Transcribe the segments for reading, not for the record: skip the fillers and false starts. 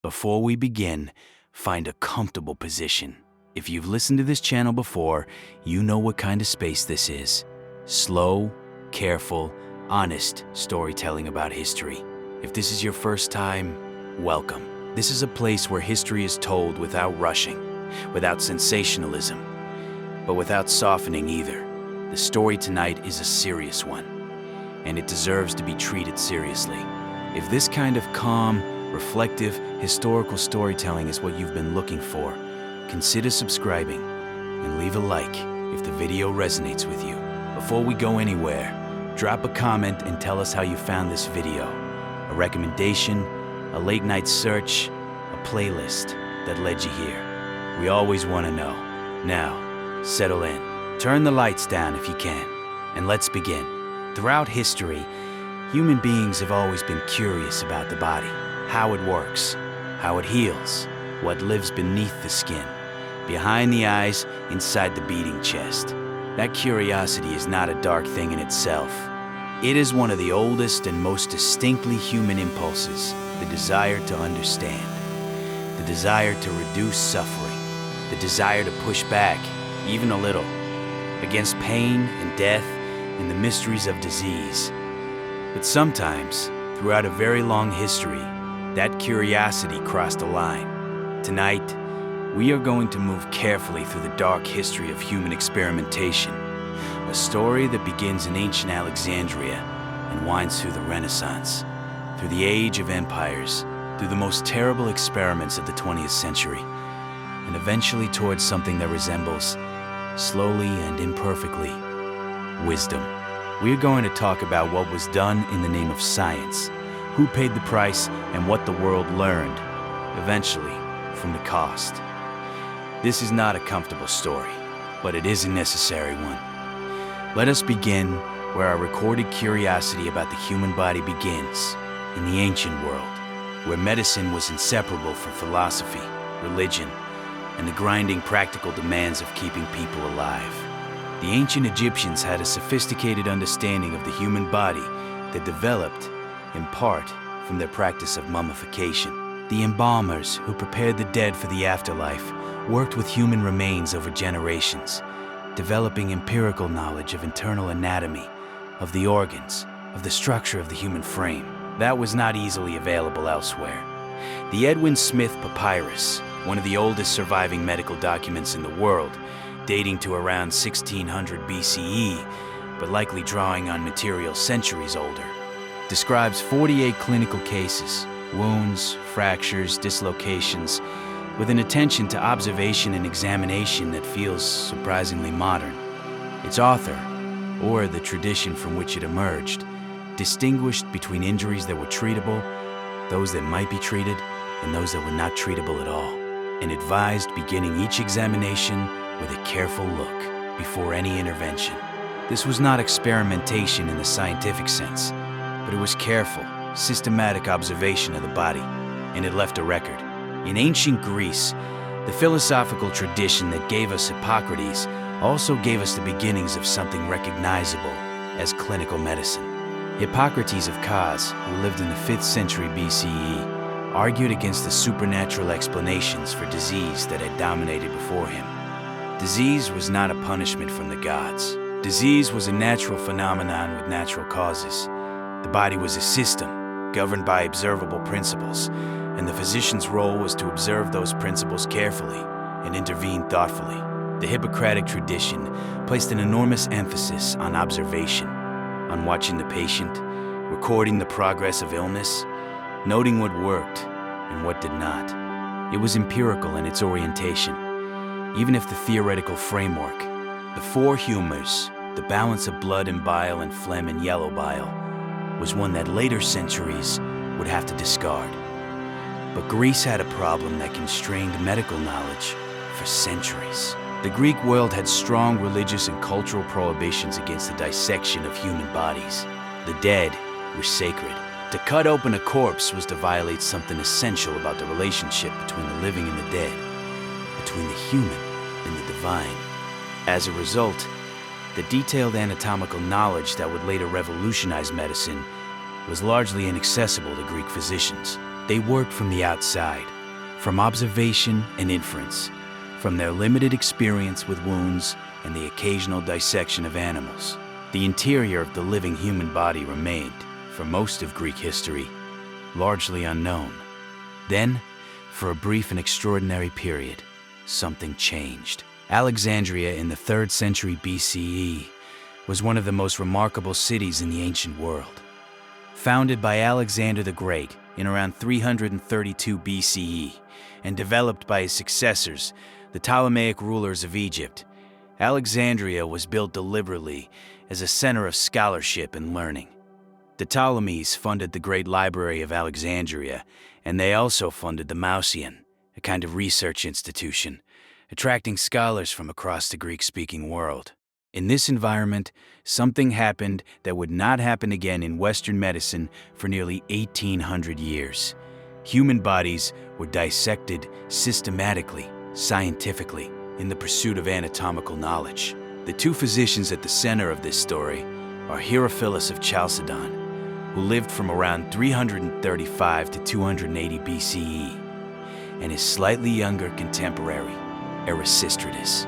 Before we begin, find a comfortable position. If you've listened to this channel before, you know what kind of space this is. Slow, careful, honest storytelling about history. If this is your first time, welcome. This is a place where history is told without rushing, without sensationalism, but without softening either. The story tonight is a serious one, and it deserves to be treated seriously. If this kind of calm, reflective, historical storytelling is what you've been looking for, consider subscribing and leave a like if the video resonates with you. Before we go anywhere, drop a comment and tell us how you found this video. A recommendation, a late night search, a playlist that led you here. We always want to know. Now, settle in. Turn the lights down if you can, and let's begin. Throughout history, human beings have always been curious about the body, how it works, how it heals, what lives beneath the skin, behind the eyes, inside the beating chest. That curiosity is not a dark thing in itself. It is one of the oldest and most distinctly human impulses, the desire to understand, the desire to reduce suffering, the desire to push back, even a little, against pain and death and the mysteries of disease. But sometimes, throughout a very long history, that curiosity crossed a line. Tonight, we are going to move carefully through the dark history of human experimentation, a story that begins in ancient Alexandria and winds through the Renaissance, through the age of empires, through the most terrible experiments of the 20th century, and eventually towards something that resembles, slowly and imperfectly, wisdom. We are going to talk about what was done in the name of science, who paid the price, and what the world learned, eventually, from the cost. This is not a comfortable story, but it is a necessary one. Let us begin where our recorded curiosity about the human body begins, in the ancient world, where medicine was inseparable from philosophy, religion, and the grinding practical demands of keeping people alive. The ancient Egyptians had a sophisticated understanding of the human body that developed, in part, from their practice of mummification. The embalmers who prepared the dead for the afterlife worked with human remains over generations, developing empirical knowledge of internal anatomy, of the organs, of the structure of the human frame. That was not easily available elsewhere. The Edwin Smith Papyrus, one of the oldest surviving medical documents in the world, dating to around 1600 BCE, but likely drawing on material centuries older, describes 48 clinical cases, wounds, fractures, dislocations, with an attention to observation and examination that feels surprisingly modern. Its author, or the tradition from which it emerged, distinguished between injuries that were treatable, those that might be treated, and those that were not treatable at all, and advised beginning each examination with a careful look before any intervention. This was not experimentation in the scientific sense, but it was careful, systematic observation of the body, and it left a record. In ancient Greece, the philosophical tradition that gave us Hippocrates also gave us the beginnings of something recognizable as clinical medicine. Hippocrates of Kos, who lived in the 5th century BCE, argued against the supernatural explanations for disease that had dominated before him. Disease was not a punishment from the gods. Disease was a natural phenomenon with natural causes. The body was a system, governed by observable principles, and the physician's role was to observe those principles carefully and intervene thoughtfully. The Hippocratic tradition placed an enormous emphasis on observation, on watching the patient, recording the progress of illness, noting what worked and what did not. It was empirical in its orientation, even if the theoretical framework, the four humors, the balance of blood and bile and phlegm and yellow bile, was one that later centuries would have to discard. But Greece had a problem that constrained medical knowledge for centuries. The Greek world had strong religious and cultural prohibitions against the dissection of human bodies. The dead were sacred. To cut open a corpse was to violate something essential about the relationship between the living and the dead, between the human and the divine. As a result, the detailed anatomical knowledge that would later revolutionize medicine was largely inaccessible to Greek physicians. They worked from the outside, from observation and inference, from their limited experience with wounds and the occasional dissection of animals. The interior of the living human body remained, for most of Greek history, largely unknown. Then, for a brief and extraordinary period, something changed. Alexandria in the 3rd century BCE was one of the most remarkable cities in the ancient world. Founded by Alexander the Great in around 332 BCE and developed by his successors, the Ptolemaic rulers of Egypt, Alexandria was built deliberately as a center of scholarship and learning. The Ptolemies funded the Great Library of Alexandria, and they also funded the Mauseon, a kind of research institution, attracting scholars from across the Greek-speaking world. In this environment, something happened that would not happen again in Western medicine for nearly 1,800 years. Human bodies were dissected systematically, scientifically, in the pursuit of anatomical knowledge. The two physicians at the center of this story are Herophilus of Chalcedon, who lived from around 335 to 280 BCE, and his slightly younger contemporary, Erasistratus,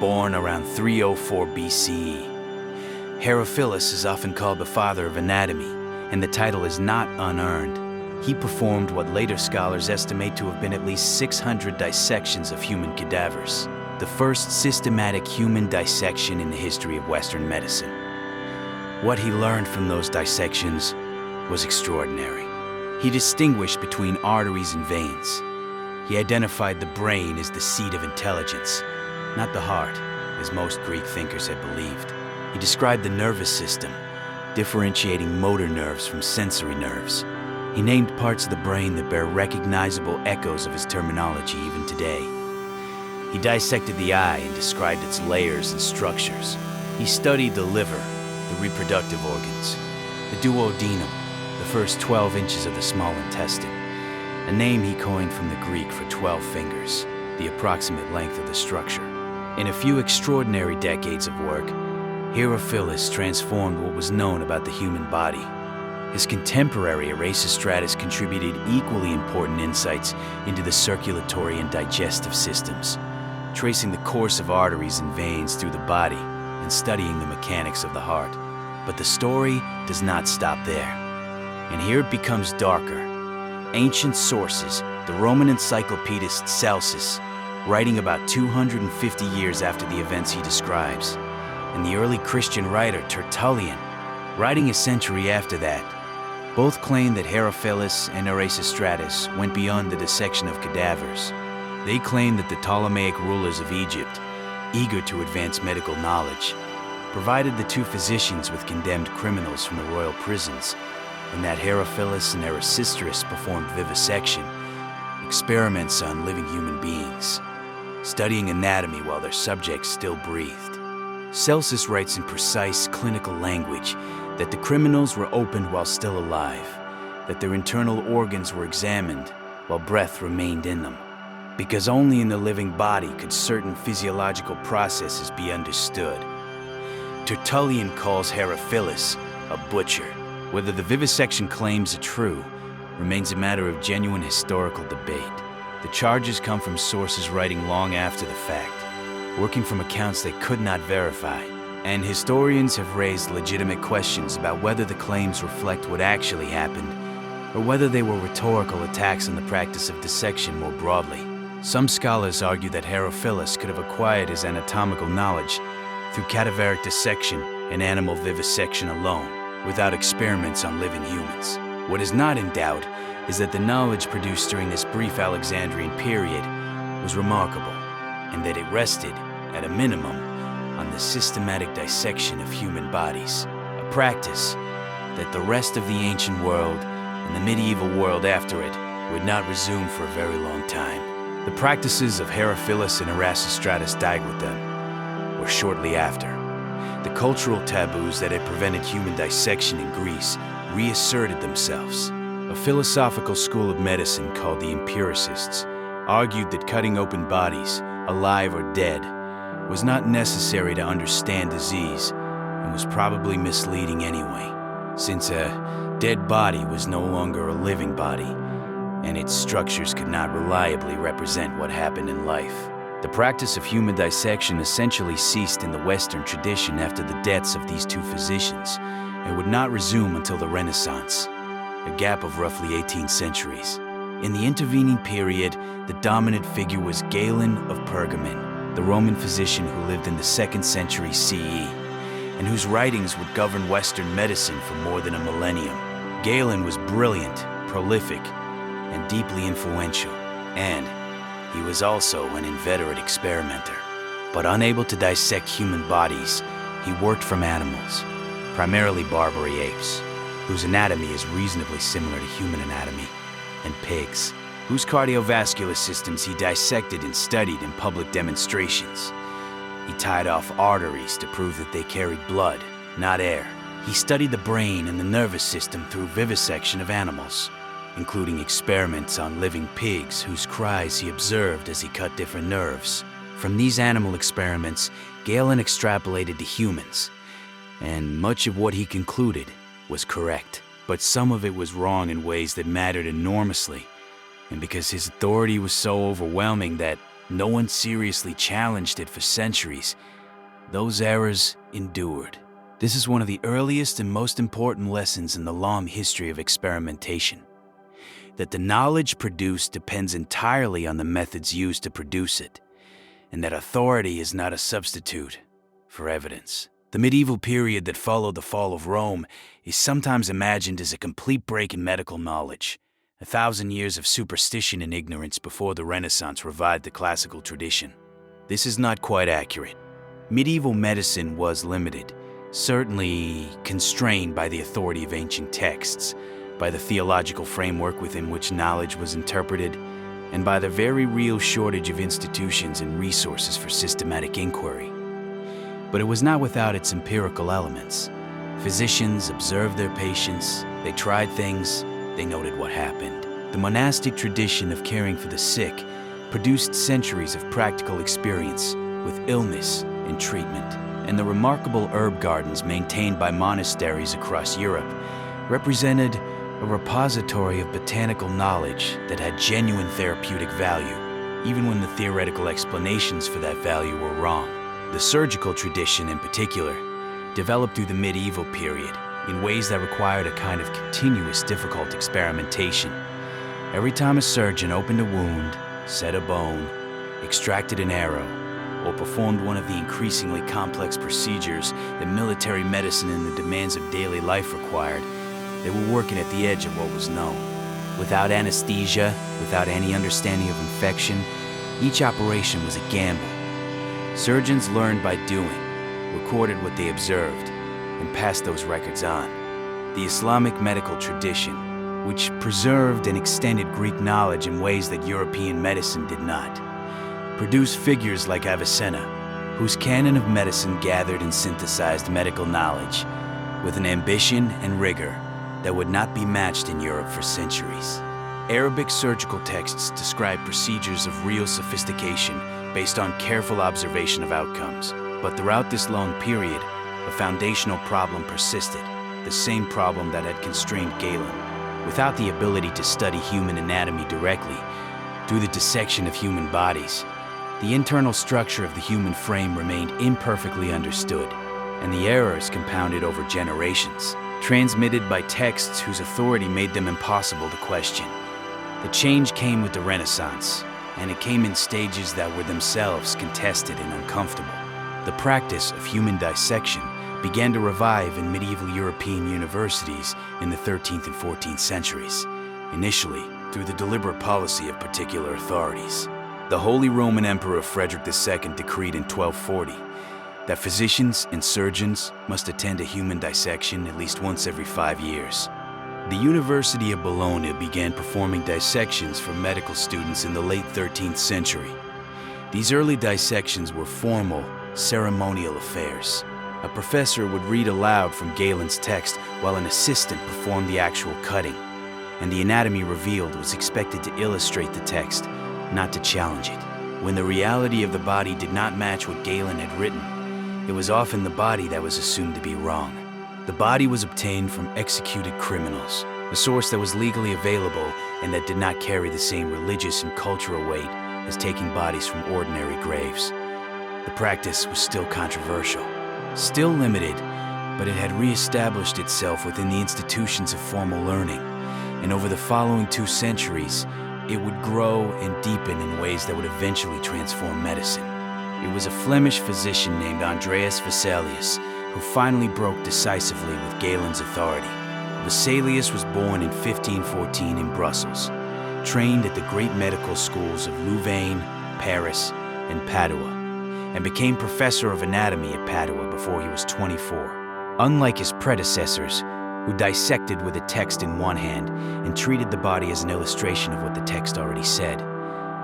born around 304 BCE. Herophilus is often called the father of anatomy, and the title is not unearned. He performed what later scholars estimate to have been at least 600 dissections of human cadavers, the first systematic human dissection in the history of Western medicine. What he learned from those dissections was extraordinary. He distinguished between arteries and veins. He identified the brain as the seat of intelligence, not the heart, as most Greek thinkers had believed. He described the nervous system, differentiating motor nerves from sensory nerves. He named parts of the brain that bear recognizable echoes of his terminology even today. He dissected the eye and described its layers and structures. He studied the liver, the reproductive organs, the duodenum, the first 12 inches of the small intestine, a name he coined from the Greek for 12 fingers, the approximate length of the structure. In a few extraordinary decades of work, Herophilus transformed what was known about the human body. His contemporary Erasistratus contributed equally important insights into the circulatory and digestive systems, tracing the course of arteries and veins through the body and studying the mechanics of the heart. But the story does not stop there. And here it becomes darker. Ancient sources, the Roman encyclopedist Celsus, writing about 250 years after the events he describes, and the early Christian writer Tertullian, writing a century after that, both claim that Herophilus and Erasistratus went beyond the dissection of cadavers. They claim that the Ptolemaic rulers of Egypt, eager to advance medical knowledge, provided the two physicians with condemned criminals from the royal prisons, and that Herophilus and Erasistratus performed vivisection, experiments on living human beings, studying anatomy while their subjects still breathed. Celsus writes in precise clinical language that the criminals were opened while still alive, that their internal organs were examined while breath remained in them, because only in the living body could certain physiological processes be understood. Tertullian calls Herophilus a butcher. Whether the vivisection claims are true remains a matter of genuine historical debate. The charges come from sources writing long after the fact, working from accounts they could not verify, and historians have raised legitimate questions about whether the claims reflect what actually happened, or whether they were rhetorical attacks on the practice of dissection more broadly. Some scholars argue that Herophilus could have acquired his anatomical knowledge through cadaveric dissection and animal vivisection alone, without experiments on living humans. What is not in doubt is that the knowledge produced during this brief Alexandrian period was remarkable, and that it rested, at a minimum, on the systematic dissection of human bodies, a practice that the rest of the ancient world and the medieval world after it would not resume for a very long time. The practices of Herophilus and Erasistratus died with them, or shortly after. The cultural taboos that had prevented human dissection in Greece reasserted themselves. A philosophical school of medicine called the empiricists argued that cutting open bodies, alive or dead, was not necessary to understand disease and was probably misleading anyway, since a dead body was no longer a living body, and its structures could not reliably represent what happened in life. The practice of human dissection essentially ceased in the Western tradition after the deaths of these two physicians, and would not resume until the Renaissance, a gap of roughly 18 centuries. In the intervening period, the dominant figure was Galen of Pergamon, the Roman physician who lived in the 2nd century CE, and whose writings would govern Western medicine for more than a millennium. Galen was brilliant, prolific, and deeply influential, and he was also an inveterate experimenter. But unable to dissect human bodies, he worked from animals, primarily Barbary apes, whose anatomy is reasonably similar to human anatomy, and pigs, whose cardiovascular systems he dissected and studied in public demonstrations. He tied off arteries to prove that they carried blood, not air. He studied the brain and the nervous system through vivisection of animals, including experiments on living pigs whose cries he observed as he cut different nerves. From these animal experiments, Galen extrapolated to humans, and much of what he concluded was correct. But some of it was wrong in ways that mattered enormously, and because his authority was so overwhelming that no one seriously challenged it for centuries, those errors endured. This is one of the earliest and most important lessons in the long history of experimentation, that the knowledge produced depends entirely on the methods used to produce it, and that authority is not a substitute for evidence. The medieval period that followed the fall of Rome is sometimes imagined as a complete break in medical knowledge, 1,000 years of superstition and ignorance before the Renaissance revived the classical tradition. This is not quite accurate. Medieval medicine was limited, certainly constrained by the authority of ancient texts, by the theological framework within which knowledge was interpreted, and by the very real shortage of institutions and resources for systematic inquiry. But it was not without its empirical elements. Physicians observed their patients, they tried things, they noted what happened. The monastic tradition of caring for the sick produced centuries of practical experience with illness and treatment, and the remarkable herb gardens maintained by monasteries across Europe represented a repository of botanical knowledge that had genuine therapeutic value, even when the theoretical explanations for that value were wrong. The surgical tradition, in particular, developed through the medieval period in ways that required a kind of continuous, difficult experimentation. Every time a surgeon opened a wound, set a bone, extracted an arrow, or performed one of the increasingly complex procedures that military medicine and the demands of daily life required, they were working at the edge of what was known. Without anesthesia, without any understanding of infection, each operation was a gamble. Surgeons learned by doing, recorded what they observed, and passed those records on. The Islamic medical tradition, which preserved and extended Greek knowledge in ways that European medicine did not, produced figures like Avicenna, whose canon of medicine gathered and synthesized medical knowledge with an ambition and rigor that would not be matched in Europe for centuries. Arabic surgical texts describe procedures of real sophistication based on careful observation of outcomes. But throughout this long period, a foundational problem persisted, the same problem that had constrained Galen. Without the ability to study human anatomy directly, through the dissection of human bodies, the internal structure of the human frame remained imperfectly understood, and the errors compounded over generations, transmitted by texts whose authority made them impossible to question. The change came with the Renaissance, and it came in stages that were themselves contested and uncomfortable. The practice of human dissection began to revive in medieval European universities in the 13th and 14th centuries, initially through the deliberate policy of particular authorities. The Holy Roman Emperor Frederick II decreed in 1240 that physicians and surgeons must attend a human dissection at least once every 5 years. The University of Bologna began performing dissections for medical students in the late 13th century. These early dissections were formal, ceremonial affairs. A professor would read aloud from Galen's text while an assistant performed the actual cutting, and the anatomy revealed was expected to illustrate the text, not to challenge it. When the reality of the body did not match what Galen had written, it was often the body that was assumed to be wrong. The body was obtained from executed criminals, a source that was legally available and that did not carry the same religious and cultural weight as taking bodies from ordinary graves. The practice was still controversial, still limited, but it had re-established itself within the institutions of formal learning, and over the following 2 centuries, it would grow and deepen in ways that would eventually transform medicine. It was a Flemish physician named Andreas Vesalius who finally broke decisively with Galen's authority. Vesalius was born in 1514 in Brussels, trained at the great medical schools of Louvain, Paris, and Padua, and became professor of anatomy at Padua before he was 24. Unlike his predecessors, who dissected with a text in one hand and treated the body as an illustration of what the text already said,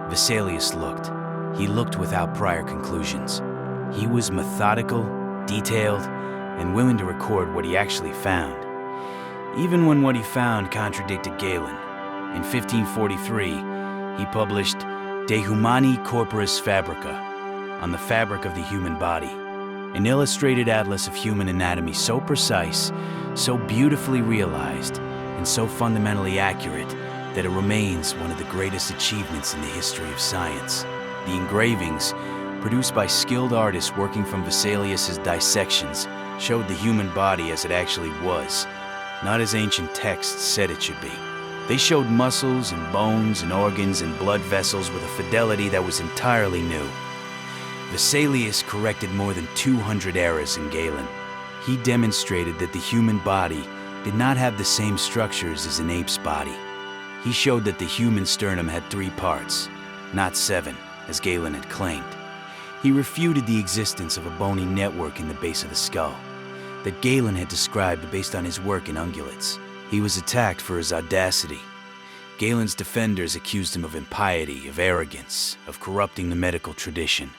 Vesalius looked. He looked without prior conclusions. He was methodical, detailed, and willing to record what he actually found, even when what he found contradicted Galen. In 1543, he published De Humani Corporis Fabrica, on the fabric of the human body, an illustrated atlas of human anatomy so precise, so beautifully realized, and so fundamentally accurate that it remains one of the greatest achievements in the history of science. The engravings, produced by skilled artists working from Vesalius's dissections, showed the human body as it actually was, not as ancient texts said it should be. They showed muscles and bones and organs and blood vessels with a fidelity that was entirely new. Vesalius corrected more than 200 errors in Galen. He demonstrated that the human body did not have the same structures as an ape's body. He showed that the human sternum had 3 parts, not 7, as Galen had claimed. He refuted the existence of a bony network in the base of the skull that Galen had described based on his work in ungulates. He was attacked for his audacity. Galen's defenders accused him of impiety, of arrogance, of corrupting the medical tradition.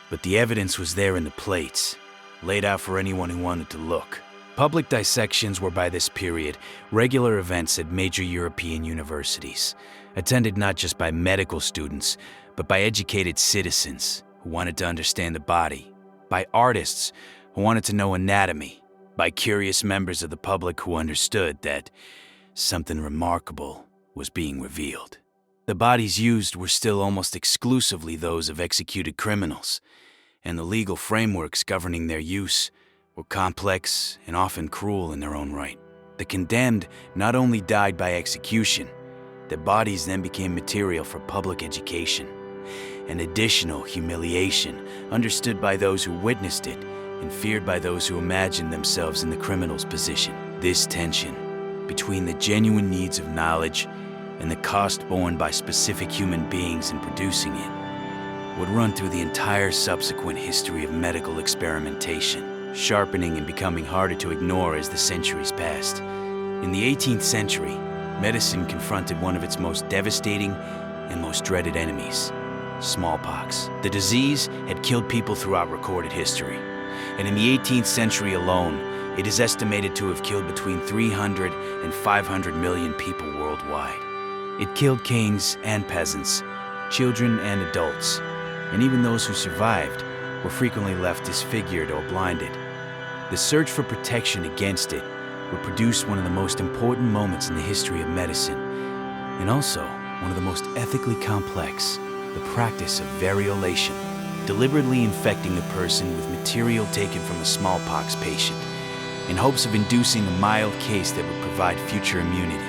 But the evidence was there in the plates, laid out for anyone who wanted to look. Public dissections were by this period regular events at major European universities, attended not just by medical students, but by educated citizens who wanted to understand the body, by artists who wanted to know anatomy, by curious members of the public who understood that something remarkable was being revealed. The bodies used were still almost exclusively those of executed criminals, and the legal frameworks governing their use were complex and often cruel in their own right. The condemned not only died by execution, their bodies then became material for public education, an additional humiliation understood by those who witnessed it and feared by those who imagined themselves in the criminal's position. This tension between the genuine needs of knowledge and the cost borne by specific human beings in producing it would run through the entire subsequent history of medical experimentation, sharpening and becoming harder to ignore as the centuries passed. In the 18th century, medicine confronted one of its most devastating and most dreaded enemies, smallpox. The disease had killed people throughout recorded history, and in the 18th century alone, it is estimated to have killed between 300 and 500 million people worldwide. It killed kings and peasants, children and adults, and even those who survived were frequently left disfigured or blinded. The search for protection against it would produce one of the most important moments in the history of medicine, and also one of the most ethically complex, the practice of variolation, deliberately infecting a person with material taken from a smallpox patient in hopes of inducing a mild case that would provide future immunity,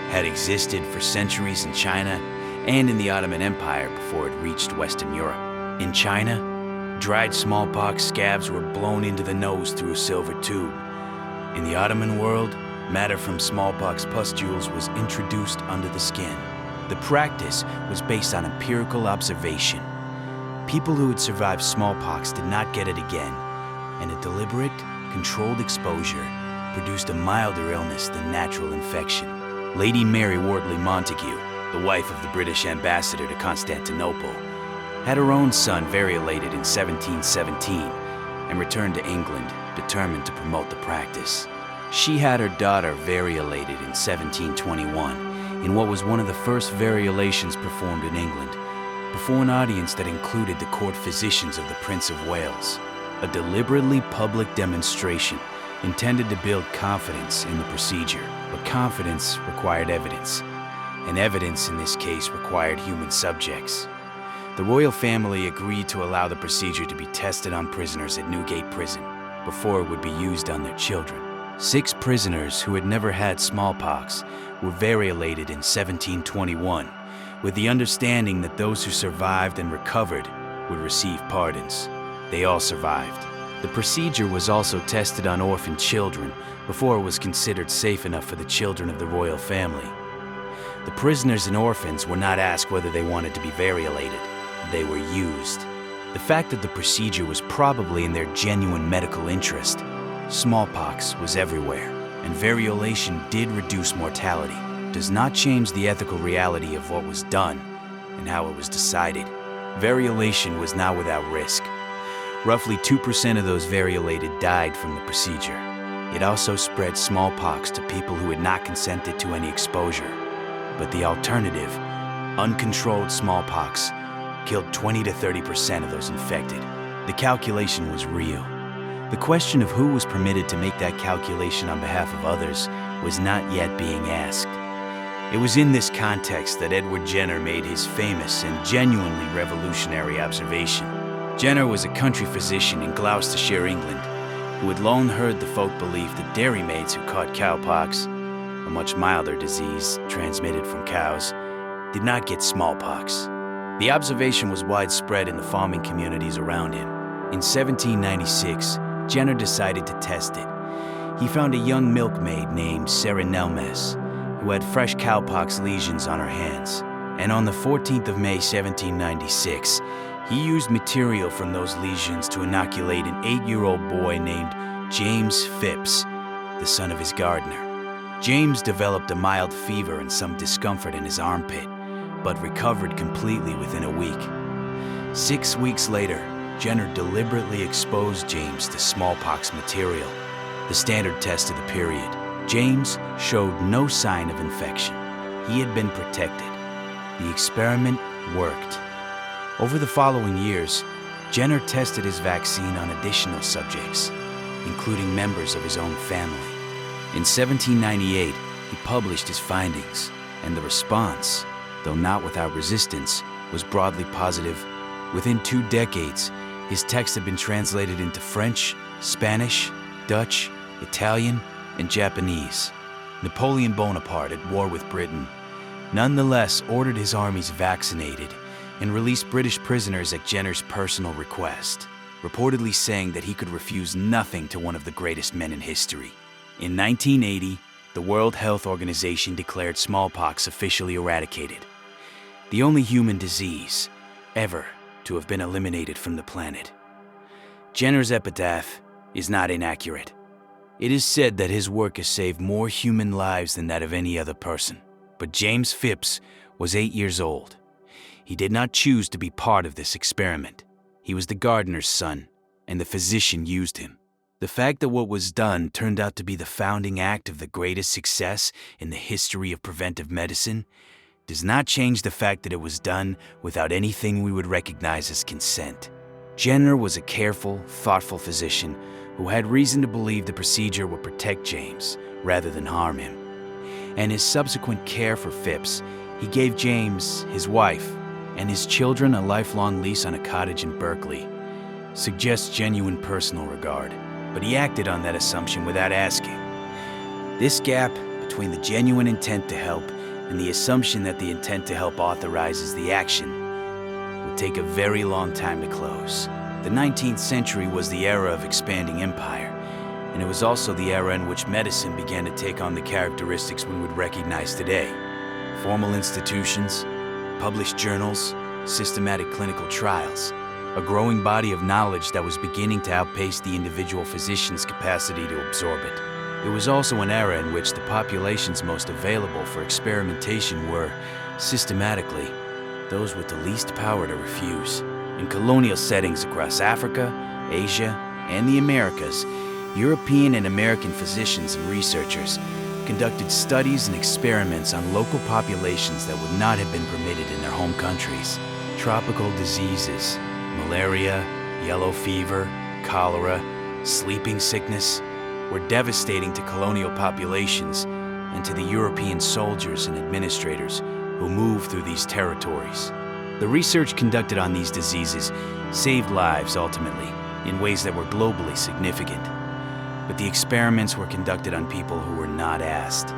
had existed for centuries in China and in the Ottoman Empire before it reached Western Europe. In China, dried smallpox scabs were blown into the nose through a silver tube. In the Ottoman world, matter from smallpox pustules was introduced under the skin. The practice was based on empirical observation. People who had survived smallpox did not get it again, and a deliberate, controlled exposure produced a milder illness than natural infection. Lady Mary Wortley Montagu, the wife of the British ambassador to Constantinople, had her own son variolated in 1717 and returned to England, determined to promote the practice. She had her daughter variolated in 1721 in what was one of the first variolations performed in England, before an audience that included the court physicians of the Prince of Wales, a deliberately public demonstration intended to build confidence in the procedure. But confidence required evidence, and evidence in this case required human subjects. The royal family agreed to allow the procedure to be tested on prisoners at Newgate Prison before it would be used on their children. 6 prisoners who had never had smallpox were variolated in 1721, with the understanding that those who survived and recovered would receive pardons. They all survived. The procedure was also tested on orphan children before it was considered safe enough for the children of the royal family. The prisoners and orphans were not asked whether they wanted to be variolated. They were used. The fact that the procedure was probably in their genuine medical interest. Smallpox was everywhere, and variolation did reduce mortality. Does not change the ethical reality of what was done and how it was decided. Variolation was not without risk. Roughly 2% of those variolated died from the procedure. It also spread smallpox to people who had not consented to any exposure. But the alternative, uncontrolled smallpox, killed 20 to 30% of those infected. The calculation was real. The question of who was permitted to make that calculation on behalf of others was not yet being asked. It was in this context that Edward Jenner made his famous and genuinely revolutionary observation. Jenner was a country physician in Gloucestershire, England, who had long heard the folk belief that dairymaids who caught cowpox, a much milder disease transmitted from cows, did not get smallpox. The observation was widespread in the farming communities around him. In 1796, Jenner decided to test it. He found a young milkmaid named Sarah Nelmes, who had fresh cowpox lesions on her hands. And on the 14th of May, 1796, he used material from those lesions to inoculate an 8-year-old boy named James Phipps, the son of his gardener. James developed a mild fever and some discomfort in his armpit, but recovered completely within a week. 6 weeks later, Jenner deliberately exposed James to smallpox material, the standard test of the period. James showed no sign of infection. He had been protected. The experiment worked. Over the following years, Jenner tested his vaccine on additional subjects, including members of his own family. In 1798, he published his findings, and the response, though not without resistance, was broadly positive. Within 2 decades, his text had been translated into French, Spanish, Dutch, Italian, and Japanese. Napoleon Bonaparte, at war with Britain, nonetheless ordered his armies vaccinated and released British prisoners at Jenner's personal request, reportedly saying that he could refuse nothing to one of the greatest men in history. In 1980, the World Health Organization declared smallpox officially eradicated, the only human disease ever to have been eliminated from the planet. Jenner's epitaph is not inaccurate. It is said that his work has saved more human lives than that of any other person. But James Phipps was 8 years old. He did not choose to be part of this experiment. He was the gardener's son, and the physician used him. The fact that what was done turned out to be the founding act of the greatest success in the history of preventive medicine does not change the fact that it was done without anything we would recognize as consent. Jenner was a careful, thoughtful physician who had reason to believe the procedure would protect James rather than harm him. And his subsequent care for Phipps, he gave James, his wife, and his children a lifelong lease on a cottage in Berkeley, suggests genuine personal regard. But he acted on that assumption without asking. This gap between the genuine intent to help and the assumption that the intent to help authorizes the action would take a very long time to close. The 19th century was the era of expanding empire, and it was also the era in which medicine began to take on the characteristics we would recognize today. Formal institutions, published journals, systematic clinical trials, a growing body of knowledge that was beginning to outpace the individual physician's capacity to absorb it. It was also an era in which the populations most available for experimentation were, systematically, those with the least power to refuse. In colonial settings across Africa, Asia, and the Americas, European and American physicians and researchers conducted studies and experiments on local populations that would not have been permitted in their home countries. Tropical diseases, malaria, yellow fever, cholera, sleeping sickness, were devastating to colonial populations and to the European soldiers and administrators who moved through these territories. The research conducted on these diseases saved lives ultimately in ways that were globally significant. But the experiments were conducted on people who were not asked,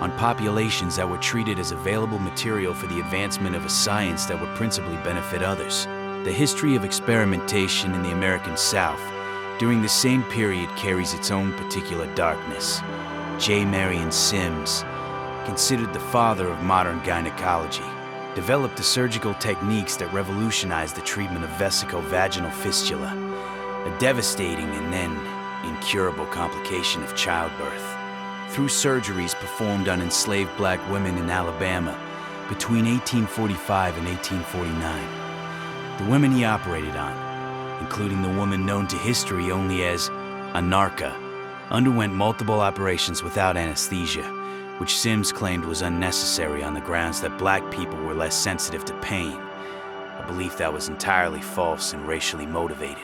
on populations that were treated as available material for the advancement of a science that would principally benefit others. The history of experimentation in the American South during the same period carries its own particular darkness. J. Marion Sims, considered the father of modern gynecology, developed the surgical techniques that revolutionized the treatment of vesico-vaginal fistula, a devastating and then incurable complication of childbirth. Through surgeries performed on enslaved black women in Alabama between 1845 and 1849, the women he operated on, including the woman known to history only as Anarcha, underwent multiple operations without anesthesia, which Sims claimed was unnecessary on the grounds that black people were less sensitive to pain, a belief that was entirely false and racially motivated.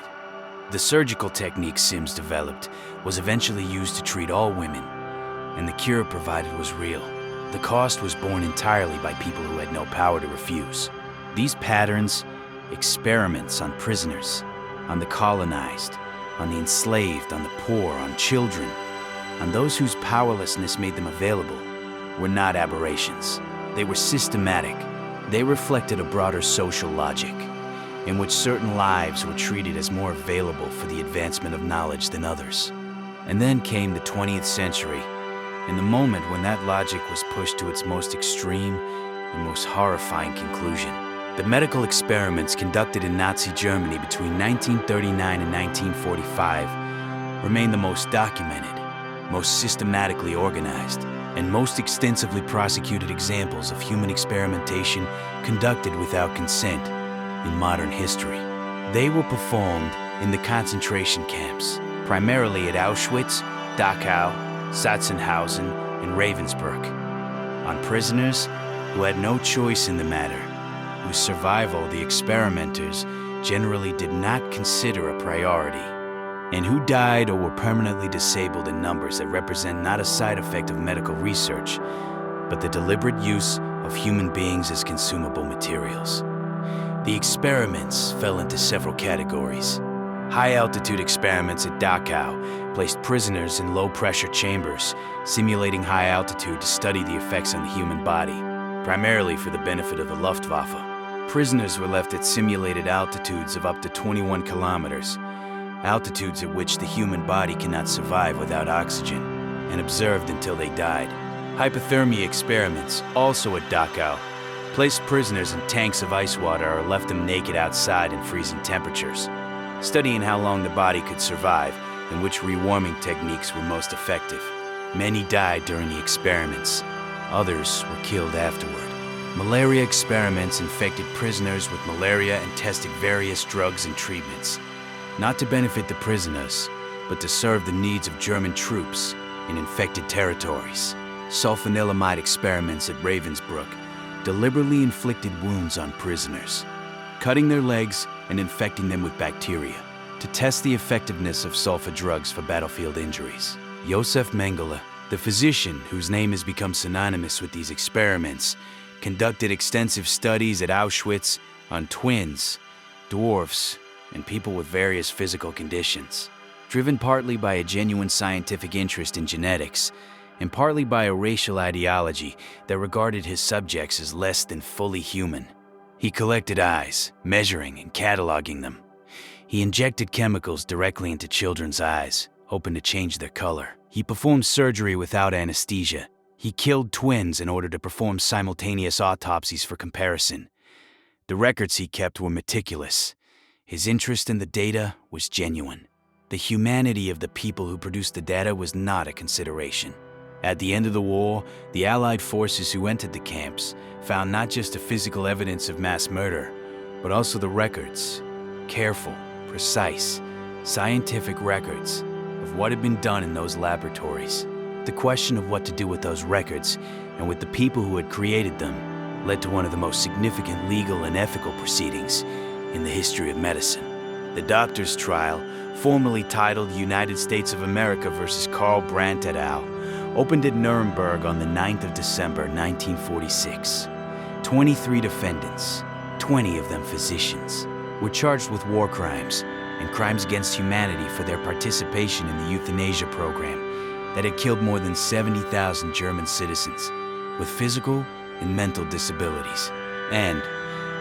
The surgical technique Sims developed was eventually used to treat all women, and the cure provided was real. The cost was borne entirely by people who had no power to refuse. These patterns, experiments on prisoners, on the colonized, on the enslaved, on the poor, on children, on those whose powerlessness made them available, were not aberrations. They were systematic. They reflected a broader social logic, in which certain lives were treated as more available for the advancement of knowledge than others. And then came the 20th century, and the moment when that logic was pushed to its most extreme and most horrifying conclusion. The medical experiments conducted in Nazi Germany between 1939 and 1945 remain the most documented, most systematically organized, and most extensively prosecuted examples of human experimentation conducted without consent in modern history. They were performed in the concentration camps, primarily at Auschwitz, Dachau, Sachsenhausen, and Ravensbrück, on prisoners who had no choice in the matter, whose survival the experimenters generally did not consider a priority, and who died or were permanently disabled in numbers that represent not a side effect of medical research, but the deliberate use of human beings as consumable materials. The experiments fell into several categories. High-altitude experiments at Dachau placed prisoners in low-pressure chambers, simulating high altitude to study the effects on the human body, primarily for the benefit of the Luftwaffe. Prisoners were left at simulated altitudes of up to 21 kilometers, altitudes at which the human body cannot survive without oxygen, and observed until they died. Hypothermia experiments, also at Dachau, placed prisoners in tanks of ice water or left them naked outside in freezing temperatures, studying how long the body could survive and which rewarming techniques were most effective. Many died during the experiments. Others were killed afterward. Malaria experiments infected prisoners with malaria and tested various drugs and treatments, not to benefit the prisoners, but to serve the needs of German troops in infected territories. Sulfanilamide experiments at Ravensbrück deliberately inflicted wounds on prisoners, cutting their legs and infecting them with bacteria to test the effectiveness of sulfa drugs for battlefield injuries. Josef Mengele, the physician whose name has become synonymous with these experiments, conducted extensive studies at Auschwitz on twins, dwarfs, and people with various physical conditions. Driven partly by a genuine scientific interest in genetics, and partly by a racial ideology that regarded his subjects as less than fully human, he collected eyes, measuring and cataloging them. He injected chemicals directly into children's eyes, hoping to change their color. He performed surgery without anesthesia. He killed twins in order to perform simultaneous autopsies for comparison. The records he kept were meticulous. His interest in the data was genuine. The humanity of the people who produced the data was not a consideration. At the end of the war, the Allied forces who entered the camps found not just the physical evidence of mass murder, but also the records, careful, precise, scientific records of what had been done in those laboratories. The question of what to do with those records and with the people who had created them led to one of the most significant legal and ethical proceedings in the history of medicine. The Doctors Trial, formerly titled United States of America versus Karl Brandt et al., opened at Nuremberg on the 9th of December, 1946. 23 defendants, 20 of them physicians, were charged with war crimes and crimes against humanity for their participation in the euthanasia program that had killed more than 70,000 German citizens with physical and mental disabilities, and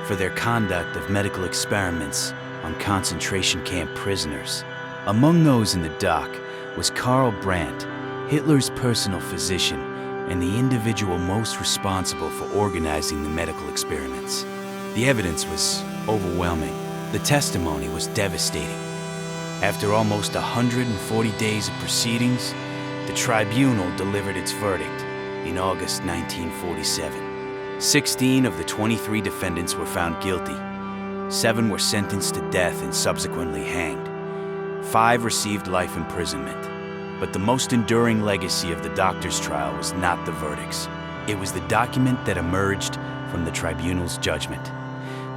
for their conduct of medical experiments on concentration camp prisoners. Among those in the dock was Karl Brandt, Hitler's personal physician and the individual most responsible for organizing the medical experiments. The evidence was overwhelming. The testimony was devastating. After almost 140 days of proceedings, the tribunal delivered its verdict in August 1947. 16 of the 23 defendants were found guilty. 7 were sentenced to death and subsequently hanged. 5 received life imprisonment. But the most enduring legacy of the Doctors Trial was not the verdicts. It was the document that emerged from the tribunal's judgment.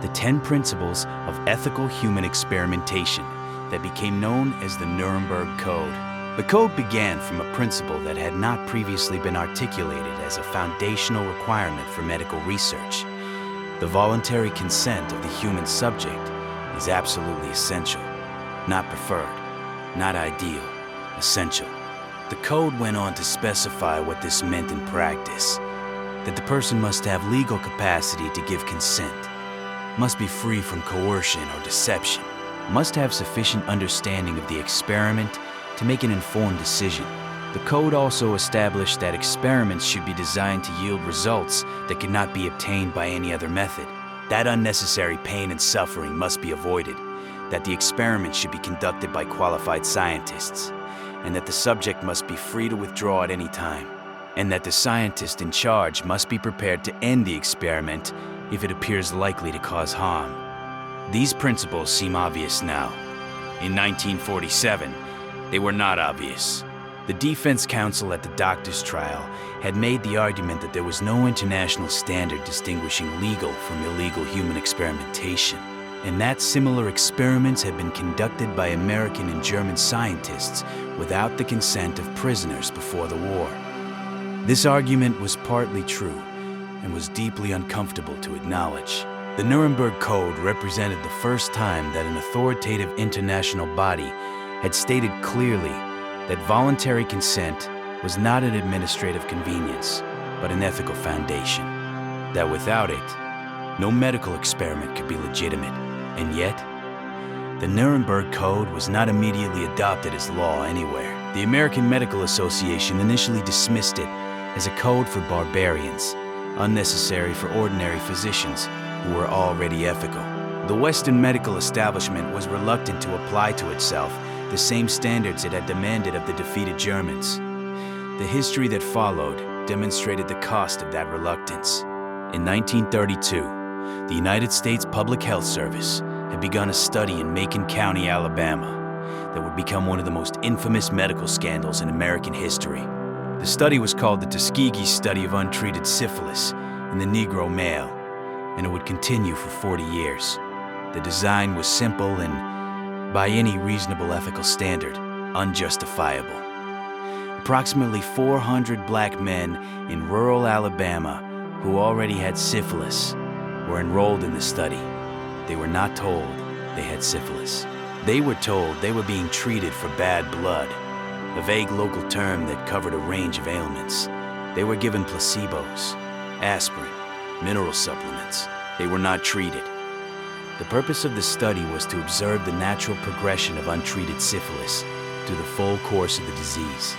The 10 principles of ethical human experimentation that became known as the Nuremberg Code. The code began from a principle that had not previously been articulated as a foundational requirement for medical research. The voluntary consent of the human subject is absolutely essential, not preferred, not ideal, essential. The code went on to specify what this meant in practice, that the person must have legal capacity to give consent, must be free from coercion or deception, must have sufficient understanding of the experiment to make an informed decision. The code also established that experiments should be designed to yield results that could not be obtained by any other method. That unnecessary pain and suffering must be avoided, that the experiment should be conducted by qualified scientists, and that the subject must be free to withdraw at any time, and that the scientist in charge must be prepared to end the experiment if it appears likely to cause harm. These principles seem obvious now. In 1947, they were not obvious. The defense counsel at the Doctors Trial had made the argument that there was no international standard distinguishing legal from illegal human experimentation, and that similar experiments had been conducted by American and German scientists without the consent of prisoners before the war. This argument was partly true and was deeply uncomfortable to acknowledge. The Nuremberg Code represented the first time that an authoritative international body had stated clearly that voluntary consent was not an administrative convenience, but an ethical foundation. That without it, no medical experiment could be legitimate. And yet, the Nuremberg Code was not immediately adopted as law anywhere. The American Medical Association initially dismissed it as a code for barbarians, unnecessary for ordinary physicians who were already ethical. The Western medical establishment was reluctant to apply to itself the same standards it had demanded of the defeated Germans. The history that followed demonstrated the cost of that reluctance. In 1932, the United States Public Health Service had begun a study in Macon County, Alabama, that would become one of the most infamous medical scandals in American history. The study was called the Tuskegee Study of Untreated Syphilis in the Negro Male, and it would continue for 40 years. The design was simple and, by any reasonable ethical standard, unjustifiable. Approximately 400 black men in rural Alabama who already had syphilis were enrolled in the study. They were not told they had syphilis. They were told they were being treated for bad blood, a vague local term that covered a range of ailments. They were given placebos, aspirin, mineral supplements. They were not treated. The purpose of the study was to observe the natural progression of untreated syphilis through the full course of the disease,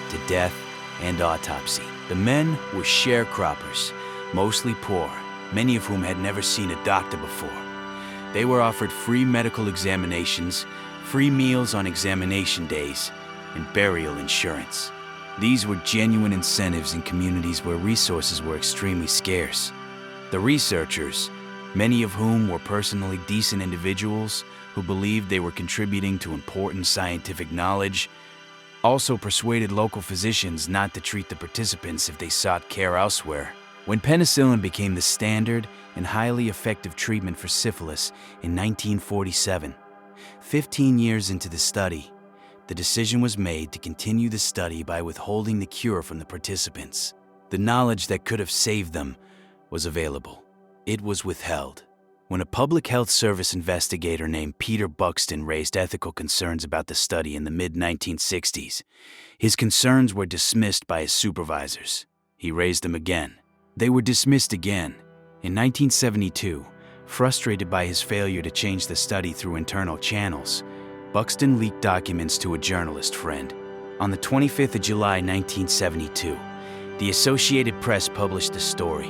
to death and autopsy. The men were sharecroppers, mostly poor, many of whom had never seen a doctor before. They were offered free medical examinations, free meals on examination days, and burial insurance. These were genuine incentives in communities where resources were extremely scarce. The researchers, many of whom were personally decent individuals who believed they were contributing to important scientific knowledge, also persuaded local physicians not to treat the participants if they sought care elsewhere. When penicillin became the standard and highly effective treatment for syphilis in 1947, 15 years into the study, the decision was made to continue the study by withholding the cure from the participants. The knowledge that could have saved them was available. It was withheld. When a public health service investigator named Peter Buxton raised ethical concerns about the study in the mid-1960s, his concerns were dismissed by his supervisors. He raised them again. They were dismissed again. In 1972, frustrated by his failure to change the study through internal channels, Buxton leaked documents to a journalist friend. On the 25th of July, 1972, the Associated Press published the story.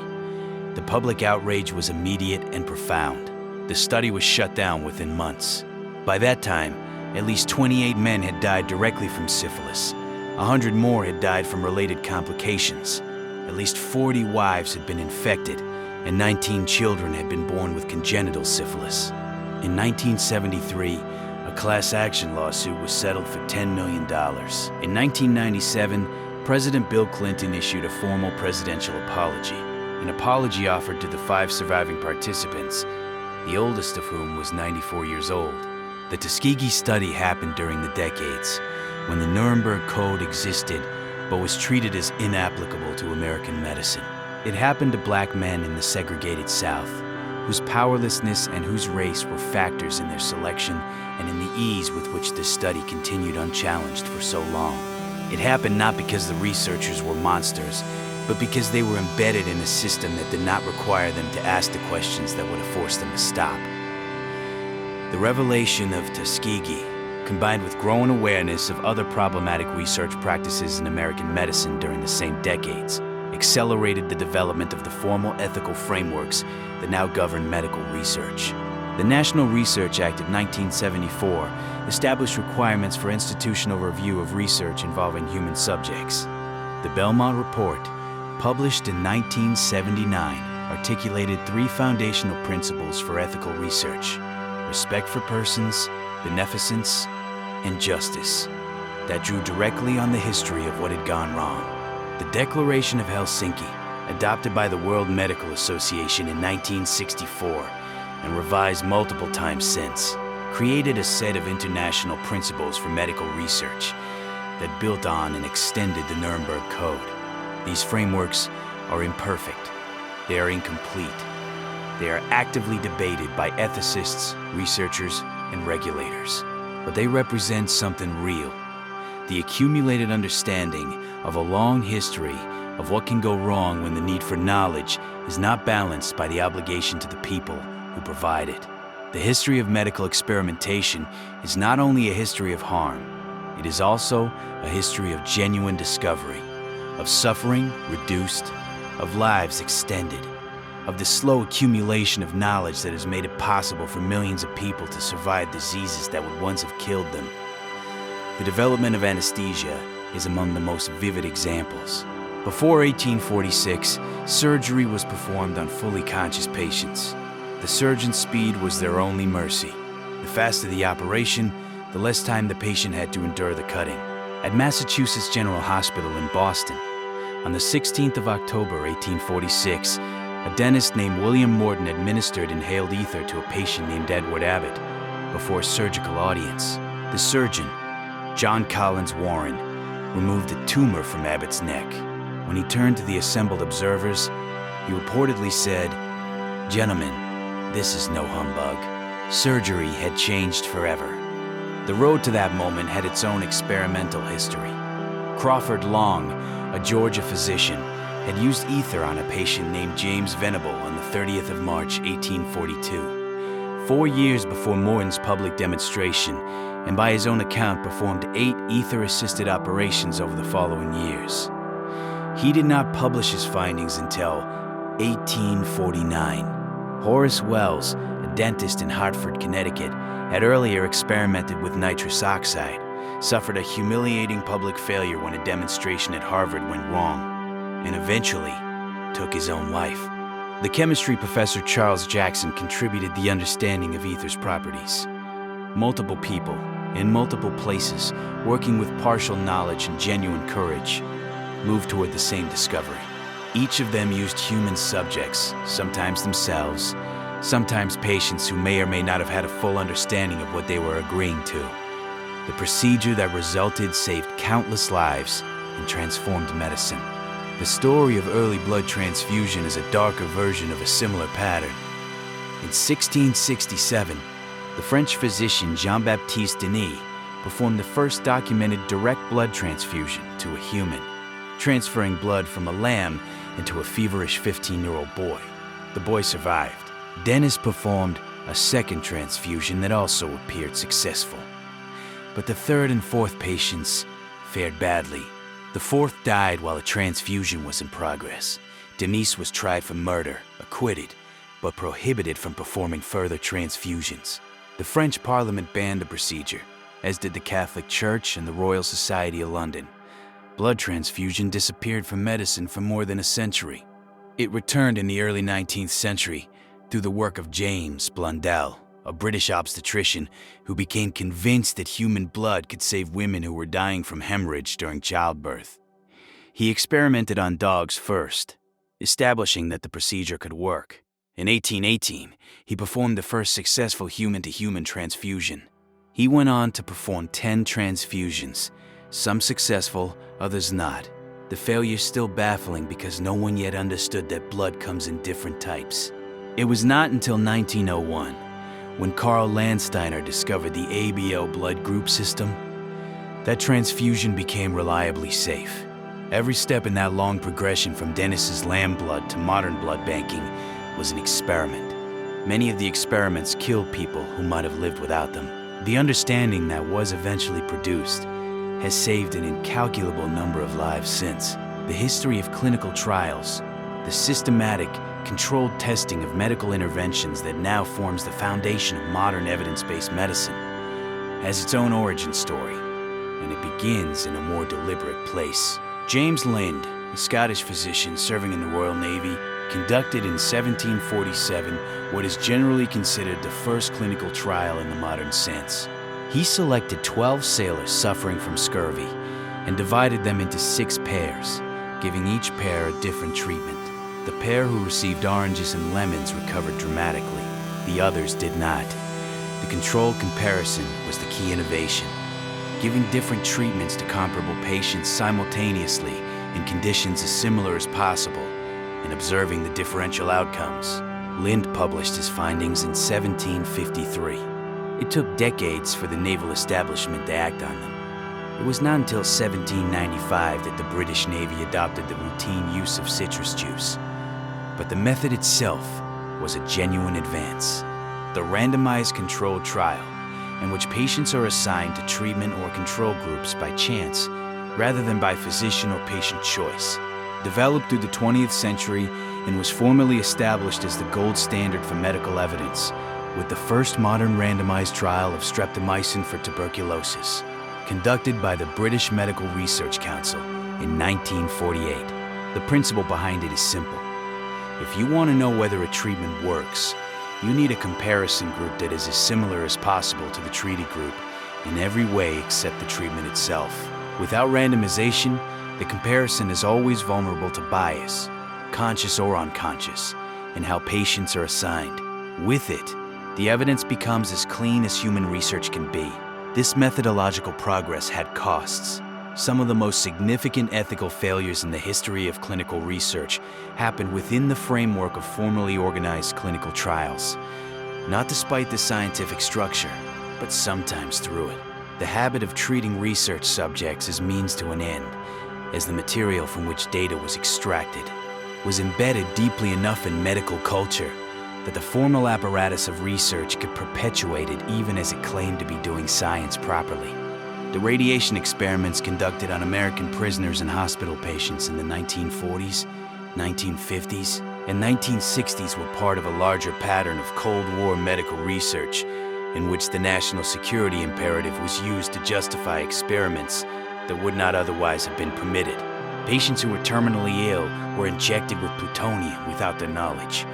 The public outrage was immediate and profound. The study was shut down within months. By that time, at least 28 men had died directly from syphilis. 100 more had died from related complications. At least 40 wives had been infected, and 19 children had been born with congenital syphilis. In 1973, a class action lawsuit was settled for $10 million. In 1997, President Bill Clinton issued a formal presidential apology, an apology offered to the 5 surviving participants, the oldest of whom was 94 years old. The Tuskegee study happened during the decades when the Nuremberg Code existed but was treated as inapplicable to American medicine. It happened to black men in the segregated South, whose powerlessness and whose race were factors in their selection and in the ease with which this study continued unchallenged for so long. It happened not because the researchers were monsters, but because they were embedded in a system that did not require them to ask the questions that would have forced them to stop. The revelation of Tuskegee, combined with growing awareness of other problematic research practices in American medicine during the same decades, accelerated the development of the formal ethical frameworks that now govern medical research. The National Research Act of 1974 established requirements for institutional review of research involving human subjects. The Belmont Report, published in 1979, articulated 3 foundational principles for ethical research: respect for persons, beneficence, and justice, that drew directly on the history of what had gone wrong. The Declaration of Helsinki, adopted by the World Medical Association in 1964 and revised multiple times since, created a set of international principles for medical research that built on and extended the Nuremberg Code. These frameworks are imperfect. They are incomplete. They are actively debated by ethicists, researchers, and regulators. But they represent something real: the accumulated understanding of a long history of what can go wrong when the need for knowledge is not balanced by the obligation to the people who provide it. The history of medical experimentation is not only a history of harm, it is also a history of genuine discovery, of suffering reduced, of lives extended, of the slow accumulation of knowledge that has made it possible for millions of people to survive diseases that would once have killed them. The development of anesthesia is among the most vivid examples. Before 1846, surgery was performed on fully conscious patients. The surgeon's speed was their only mercy. The faster the operation, the less time the patient had to endure the cutting. At Massachusetts General Hospital in Boston, on the 16th of October, 1846, a dentist named William Morton administered inhaled ether to a patient named Edward Abbott before a surgical audience. The surgeon, John Collins Warren, removed a tumor from Abbott's neck. When he turned to the assembled observers, he reportedly said, "Gentlemen, this is no humbug." Surgery had changed forever. The road to that moment had its own experimental history. Crawford Long, a Georgia physician, had used ether on a patient named James Venable on the 30th of March, 1842. 4 years before Morton's public demonstration, and by his own account performed 8 ether-assisted operations over the following years. He did not publish his findings until 1849. Horace Wells, a dentist in Hartford, Connecticut, had earlier experimented with nitrous oxide, suffered a humiliating public failure when a demonstration at Harvard went wrong, and eventually took his own life. The chemistry professor Charles Jackson contributed the understanding of ether's properties. Multiple people, in multiple places, working with partial knowledge and genuine courage, moved toward the same discovery. Each of them used human subjects, sometimes themselves, sometimes patients who may or may not have had a full understanding of what they were agreeing to. The procedure that resulted saved countless lives and transformed medicine. The story of early blood transfusion is a darker version of a similar pattern. In 1667, the French physician Jean-Baptiste Denis performed the first documented direct blood transfusion to a human, transferring blood from a lamb into a feverish 15-year-old boy. The boy survived. Denis performed a second transfusion that also appeared successful. But the third and fourth patients fared badly. The fourth died while a transfusion was in progress. Denis was tried for murder, acquitted, but prohibited from performing further transfusions. The French Parliament banned the procedure, as did the Catholic Church and the Royal Society of London. Blood transfusion disappeared from medicine for more than a century. It returned in the early 19th century through the work of James Blundell, a British obstetrician who became convinced that human blood could save women who were dying from hemorrhage during childbirth. He experimented on dogs first, establishing that the procedure could work. In 1818, he performed the first successful human-to-human transfusion. He went on to perform 10 transfusions, some successful, others not. The failure still baffling because no one yet understood that blood comes in different types. It was not until 1901, when Karl Landsteiner discovered the ABO blood group system, that transfusion became reliably safe. Every step in that long progression from Denis's lamb blood to modern blood banking was an experiment. Many of the experiments killed people who might have lived without them. The understanding that was eventually produced has saved an incalculable number of lives since. The history of clinical trials, the systematic, controlled testing of medical interventions that now forms the foundation of modern evidence-based medicine, has its own origin story, and it begins in a more deliberate place. James Lind, a Scottish physician serving in the Royal Navy, conducted in 1747 what is generally considered the first clinical trial in the modern sense. He selected 12 sailors suffering from scurvy and divided them into 6 pairs, giving each pair a different treatment. The pair who received oranges and lemons recovered dramatically. The others did not. The control comparison was the key innovation, giving different treatments to comparable patients simultaneously in conditions as similar as possible and observing the differential outcomes. Lind published his findings in 1753. It took decades for the naval establishment to act on them. It was not until 1795 that the British Navy adopted the routine use of citrus juice. But the method itself was a genuine advance. The randomized controlled trial, in which patients are assigned to treatment or control groups by chance rather than by physician or patient choice, developed through the 20th century and was formally established as the gold standard for medical evidence, with the first modern randomized trial of streptomycin for tuberculosis, conducted by the British Medical Research Council in 1948. The principle behind it is simple. If you want to know whether a treatment works, you need a comparison group that is as similar as possible to the treated group in every way except the treatment itself. Without randomization, the comparison is always vulnerable to bias, conscious or unconscious, in how patients are assigned. With it, the evidence becomes as clean as human research can be. This methodological progress had costs. Some of the most significant ethical failures in the history of clinical research happened within the framework of formally organized clinical trials, not despite the scientific structure, but sometimes through it. The habit of treating research subjects as means to an end, as the material from which data was extracted, was embedded deeply enough in medical culture that the formal apparatus of research could perpetuate it even as it claimed to be doing science properly. The radiation experiments conducted on American prisoners and hospital patients in the 1940s, 1950s, and 1960s were part of a larger pattern of Cold War medical research in which the national security imperative was used to justify experiments that would not otherwise have been permitted. Patients who were terminally ill were injected with plutonium without their knowledge.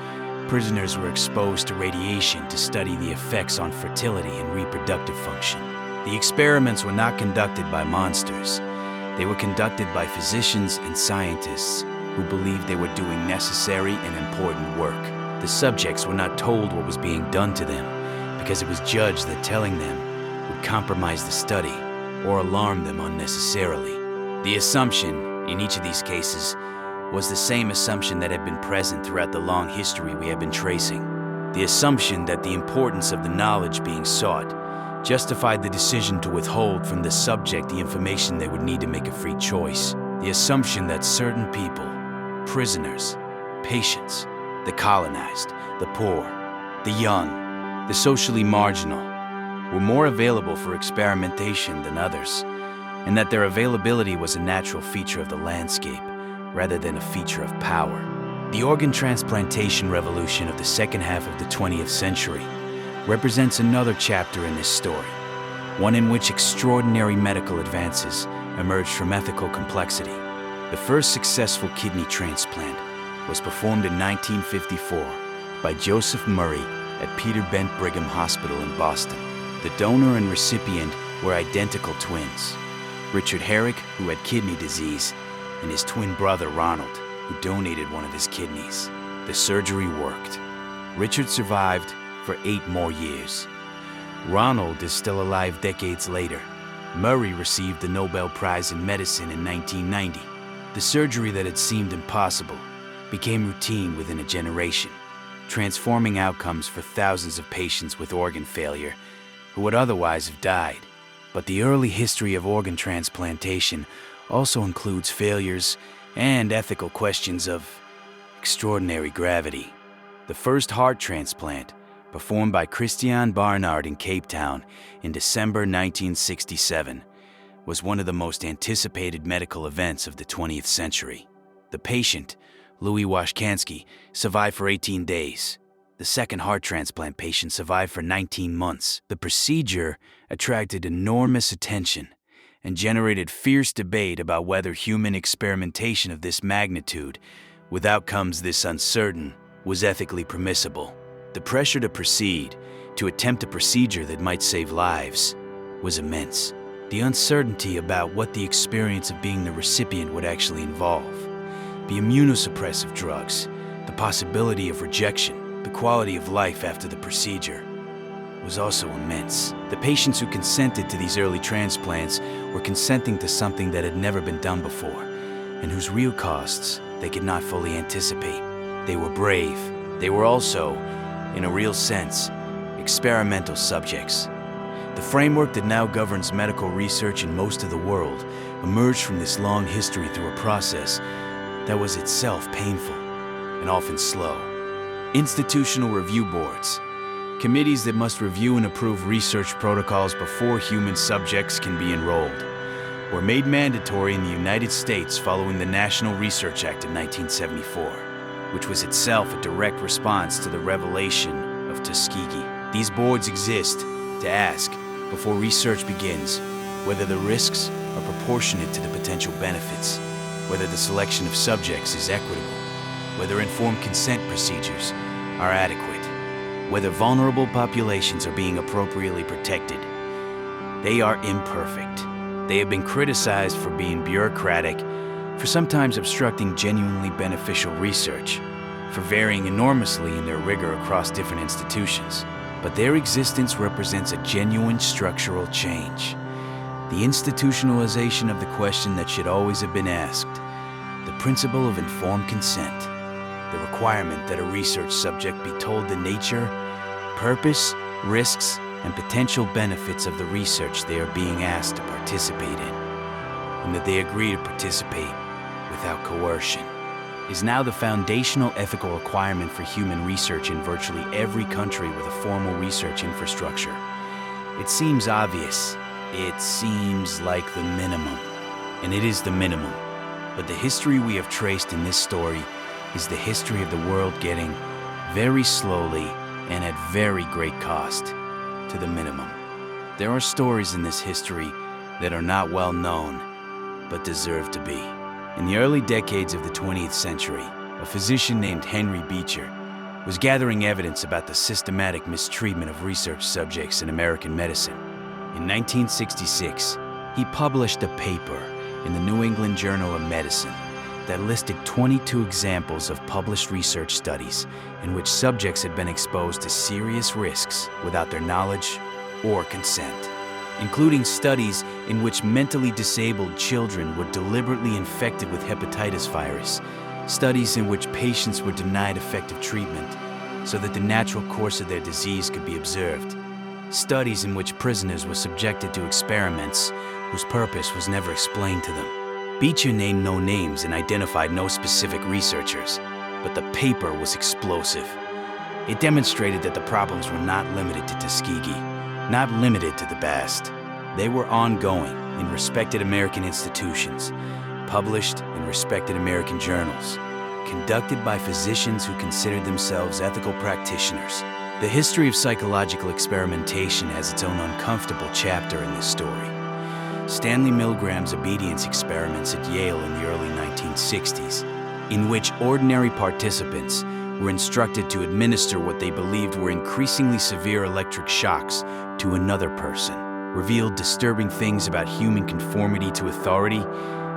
Prisoners were exposed to radiation to study the effects on fertility and reproductive function. The experiments were not conducted by monsters. They were conducted by physicians and scientists who believed they were doing necessary and important work. The subjects were not told what was being done to them because it was judged that telling them would compromise the study or alarm them unnecessarily. The assumption, in each of these cases, was the same assumption that had been present throughout the long history we have been tracing. The assumption that the importance of the knowledge being sought justified the decision to withhold from the subject the information they would need to make a free choice. The assumption that certain people, prisoners, patients, the colonized, the poor, the young, the socially marginal, were more available for experimentation than others, and that their availability was a natural feature of the landscape rather than a feature of power. The organ transplantation revolution of the second half of the 20th century represents another chapter in this story, one in which extraordinary medical advances emerged from ethical complexity. The first successful kidney transplant was performed in 1954 by Joseph Murray at Peter Bent Brigham Hospital in Boston. The donor and recipient were identical twins, Richard Herrick, who had kidney disease, and his twin brother Ronald, who donated one of his kidneys. The surgery worked. Richard survived for 8 more years. Ronald is still alive decades later. Murray received the Nobel Prize in Medicine in 1990. The surgery that had seemed impossible became routine within a generation, transforming outcomes for thousands of patients with organ failure who would otherwise have died. But the early history of organ transplantation also includes failures and ethical questions of extraordinary gravity. The first heart transplant, performed by Christiaan Barnard in Cape Town in December 1967, was one of the most anticipated medical events of the 20th century. The patient, Louis Washkansky, survived for 18 days. The second heart transplant patient survived for 19 months. The procedure attracted enormous attention and generated fierce debate about whether human experimentation of this magnitude, with outcomes this uncertain, was ethically permissible. The pressure to proceed, to attempt a procedure that might save lives, was immense. The uncertainty about what the experience of being the recipient would actually involve, the immunosuppressive drugs, the possibility of rejection, the quality of life after the procedure, was also immense. The patients who consented to these early transplants were consenting to something that had never been done before, and whose real costs they could not fully anticipate. They were brave. They were also, in a real sense, experimental subjects. The framework that now governs medical research in most of the world emerged from this long history through a process that was itself painful and often slow. Institutional review boards, committees that must review and approve research protocols before human subjects can be enrolled, were made mandatory in the United States following the National Research Act of 1974, which was itself a direct response to the revelation of Tuskegee. These boards exist to ask, before research begins, whether the risks are proportionate to the potential benefits, whether the selection of subjects is equitable, whether informed consent procedures are adequate, whether vulnerable populations are being appropriately protected. They are imperfect. They have been criticized for being bureaucratic, for sometimes obstructing genuinely beneficial research, for varying enormously in their rigor across different institutions. But their existence represents a genuine structural change. The institutionalization of the question that should always have been asked, the principle of informed consent, the requirement that a research subject be told the nature, purpose, risks, and potential benefits of the research they are being asked to participate in, and that they agree to participate without coercion, is now the foundational ethical requirement for human research in virtually every country with a formal research infrastructure. It seems obvious. It seems like the minimum. And it is the minimum. But the history we have traced in this story is the history of the world getting, very slowly and at very great cost, to the minimum. There are stories in this history that are not well known, but deserve to be. In the early decades of the 20th century, a physician named Henry Beecher was gathering evidence about the systematic mistreatment of research subjects in American medicine. In 1966, he published a paper in the New England Journal of Medicine that listed 22 examples of published research studies in which subjects had been exposed to serious risks without their knowledge or consent, including studies in which mentally disabled children were deliberately infected with hepatitis virus, studies in which patients were denied effective treatment so that the natural course of their disease could be observed, studies in which prisoners were subjected to experiments whose purpose was never explained to them. Beecher named no names and identified no specific researchers, but the paper was explosive. It demonstrated that the problems were not limited to Tuskegee, not limited to the past. They were ongoing in respected American institutions, published in respected American journals, conducted by physicians who considered themselves ethical practitioners. The history of psychological experimentation has its own uncomfortable chapter in this story. Stanley Milgram's obedience experiments at Yale in the early 1960s, in which ordinary participants were instructed to administer what they believed were increasingly severe electric shocks to another person, revealed disturbing things about human conformity to authority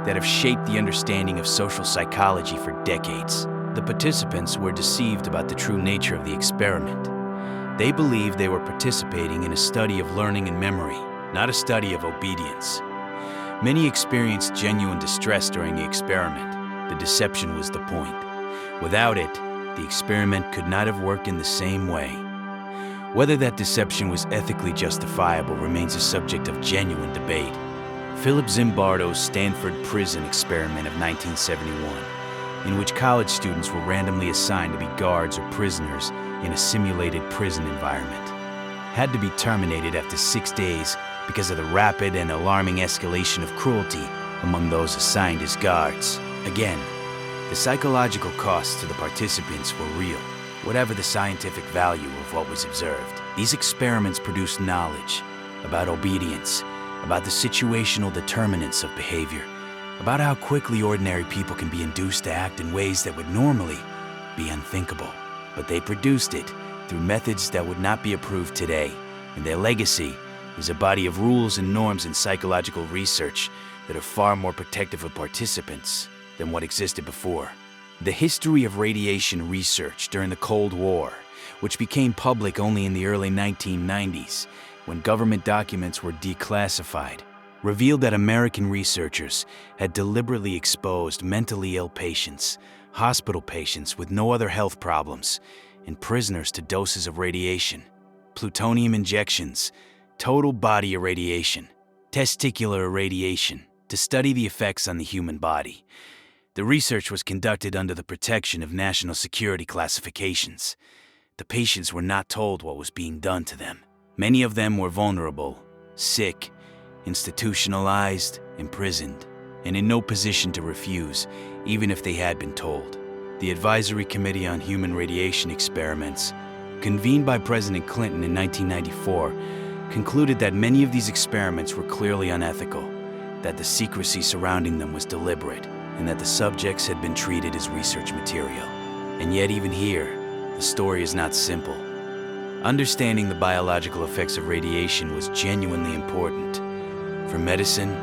that have shaped the understanding of social psychology for decades. The participants were deceived about the true nature of the experiment. They believed they were participating in a study of learning and memory, not a study of obedience. Many experienced genuine distress during the experiment. The deception was the point. Without it, the experiment could not have worked in the same way. Whether that deception was ethically justifiable remains a subject of genuine debate. Philip Zimbardo's Stanford prison experiment of 1971, in which college students were randomly assigned to be guards or prisoners in a simulated prison environment, had to be terminated after 6 days because of the rapid and alarming escalation of cruelty among those assigned as guards. Again, the psychological costs to the participants were real, whatever the scientific value of what was observed. These experiments produced knowledge about obedience, about the situational determinants of behavior, about how quickly ordinary people can be induced to act in ways that would normally be unthinkable. But they produced it through methods that would not be approved today, and their legacy is a body of rules and norms in psychological research that are far more protective of participants than what existed before. The history of radiation research during the Cold War, which became public only in the early 1990s, when government documents were declassified, revealed that American researchers had deliberately exposed mentally ill patients, hospital patients with no other health problems, and prisoners to doses of radiation, plutonium injections, total body irradiation, testicular irradiation, to study the effects on the human body. The research was conducted under the protection of national security classifications. The patients were not told what was being done to them. Many of them were vulnerable, sick, institutionalized, imprisoned, and in no position to refuse, even if they had been told. The Advisory Committee on Human Radiation Experiments, convened by President Clinton in 1994, concluded that many of these experiments were clearly unethical, that the secrecy surrounding them was deliberate, and that the subjects had been treated as research material. And yet even here, the story is not simple. Understanding the biological effects of radiation was genuinely important for medicine,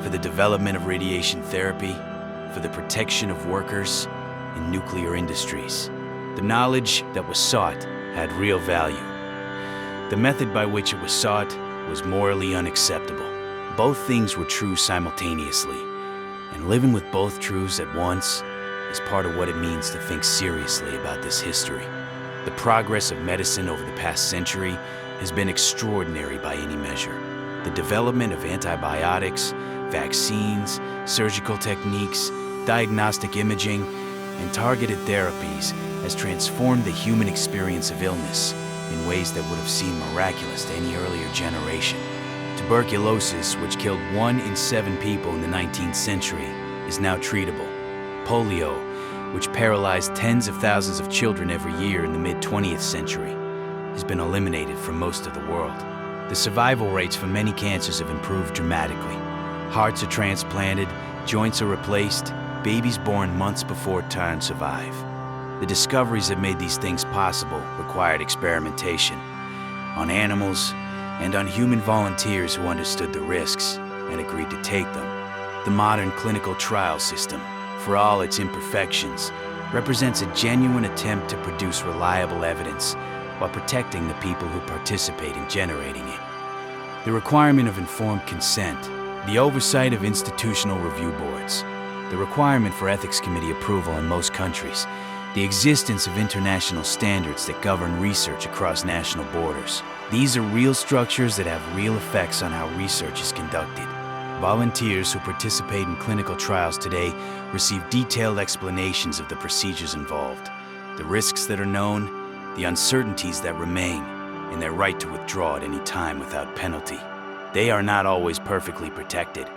for the development of radiation therapy, for the protection of workers in nuclear industries. The knowledge that was sought had real value. The method by which it was sought was morally unacceptable. Both things were true simultaneously, and living with both truths at once is part of what it means to think seriously about this history. The progress of medicine over the past century has been extraordinary by any measure. The development of antibiotics, vaccines, surgical techniques, diagnostic imaging, and targeted therapies has transformed the human experience of illness in ways that would have seemed miraculous to any earlier generation. Tuberculosis, which killed 1 in 7 people in the 19th century, is now treatable. Polio, which paralyzed tens of thousands of children every year in the mid-20th century, has been eliminated from most of the world. The survival rates for many cancers have improved dramatically. Hearts are transplanted, joints are replaced, babies born months before term survive. The discoveries that made these things possible required experimentation on animals and on human volunteers who understood the risks and agreed to take them. The modern clinical trial system, for all its imperfections, represents a genuine attempt to produce reliable evidence while protecting the people who participate in generating it. The requirement of informed consent, the oversight of institutional review boards, the requirement for ethics committee approval in most countries, the existence of international standards that govern research across national borders. These are real structures that have real effects on how research is conducted. Volunteers who participate in clinical trials today receive detailed explanations of the procedures involved, the risks that are known, the uncertainties that remain, and their right to withdraw at any time without penalty. They are not always perfectly protected.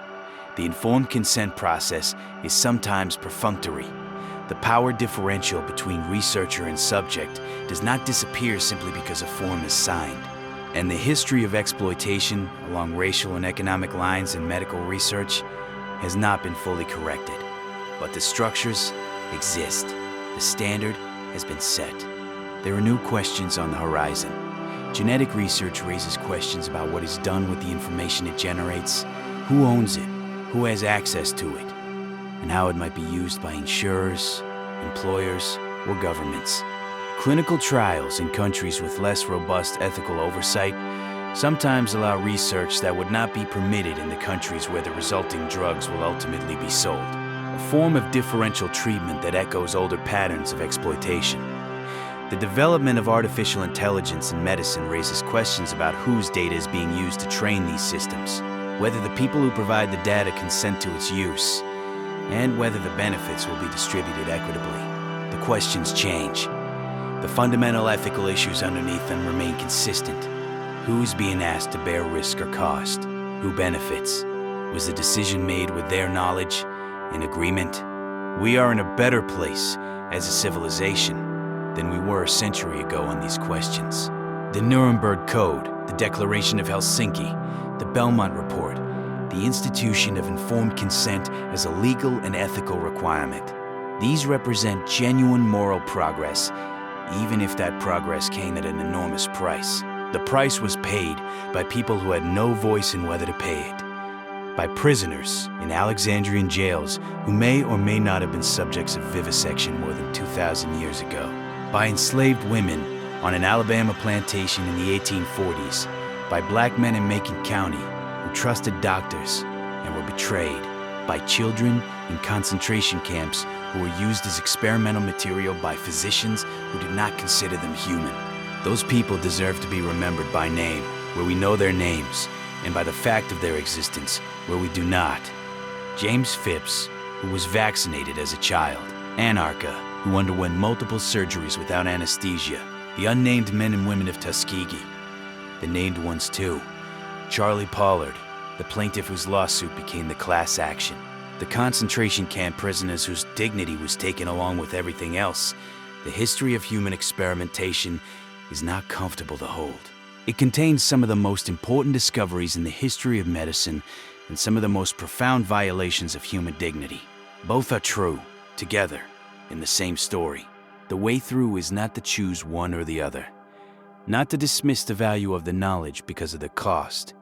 The informed consent process is sometimes perfunctory. The power differential between researcher and subject does not disappear simply because a form is signed. And the history of exploitation along racial and economic lines in medical research has not been fully corrected. But the structures exist. The standard has been set. There are new questions on the horizon. Genetic research raises questions about what is done with the information it generates, who owns it, who has access to it, and how it might be used by insurers, employers, or governments. Clinical trials in countries with less robust ethical oversight sometimes allow research that would not be permitted in the countries where the resulting drugs will ultimately be sold, a form of differential treatment that echoes older patterns of exploitation. The development of artificial intelligence in medicine raises questions about whose data is being used to train these systems, whether the people who provide the data consent to its use, and whether the benefits will be distributed equitably. The questions change. The fundamental ethical issues underneath them remain consistent. Who's being asked to bear risk or cost? Who benefits? Was the decision made with their knowledge and agreement? We are in a better place as a civilization than we were a century ago on these questions. The Nuremberg Code, the Declaration of Helsinki, the Belmont Report, the institution of informed consent as a legal and ethical requirement. These represent genuine moral progress, even if that progress came at an enormous price. The price was paid by people who had no voice in whether to pay it, by prisoners in Alexandrian jails who may or may not have been subjects of vivisection more than 2,000 years ago, by enslaved women on an Alabama plantation in the 1840s, by black men in Macon County who trusted doctors and were betrayed, by children in concentration camps who were used as experimental material by physicians who did not consider them human. Those people deserve to be remembered by name, where we know their names, and by the fact of their existence, where we do not. James Phipps, who was vaccinated as a child. Anarcha, who underwent multiple surgeries without anesthesia. The unnamed men and women of Tuskegee. The named ones too. Charlie Pollard, the plaintiff whose lawsuit became the class action. The concentration camp prisoners whose dignity was taken along with everything else. The history of human experimentation is not comfortable to hold. It contains some of the most important discoveries in the history of medicine and some of the most profound violations of human dignity. Both are true, together, in the same story. The way through is not to choose one or the other, not to dismiss the value of the knowledge because of the cost,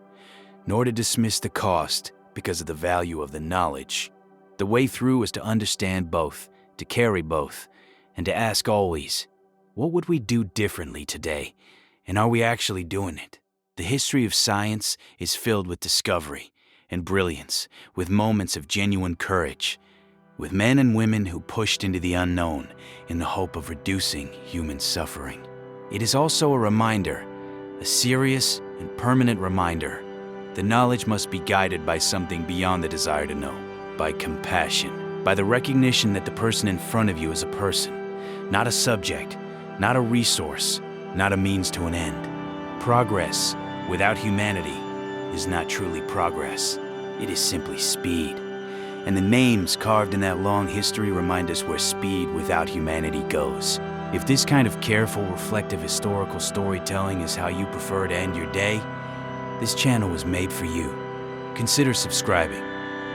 nor to dismiss the cost because of the value of the knowledge. The way through is to understand both, to carry both, and to ask always, what would we do differently today, and are we actually doing it? The history of science is filled with discovery and brilliance, with moments of genuine courage, with men and women who pushed into the unknown in the hope of reducing human suffering. It is also a reminder, a serious and permanent reminder, the knowledge must be guided by something beyond the desire to know, by compassion, by the recognition that the person in front of you is a person, not a subject, not a resource, not a means to an end. Progress without humanity is not truly progress. It is simply speed. And the names carved in that long history remind us where speed without humanity goes. If this kind of careful, reflective historical storytelling is how you prefer to end your day, this channel was made for you. Consider subscribing.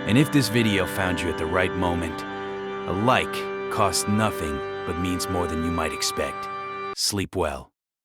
And if this video found you at the right moment, a like costs nothing but means more than you might expect. Sleep well.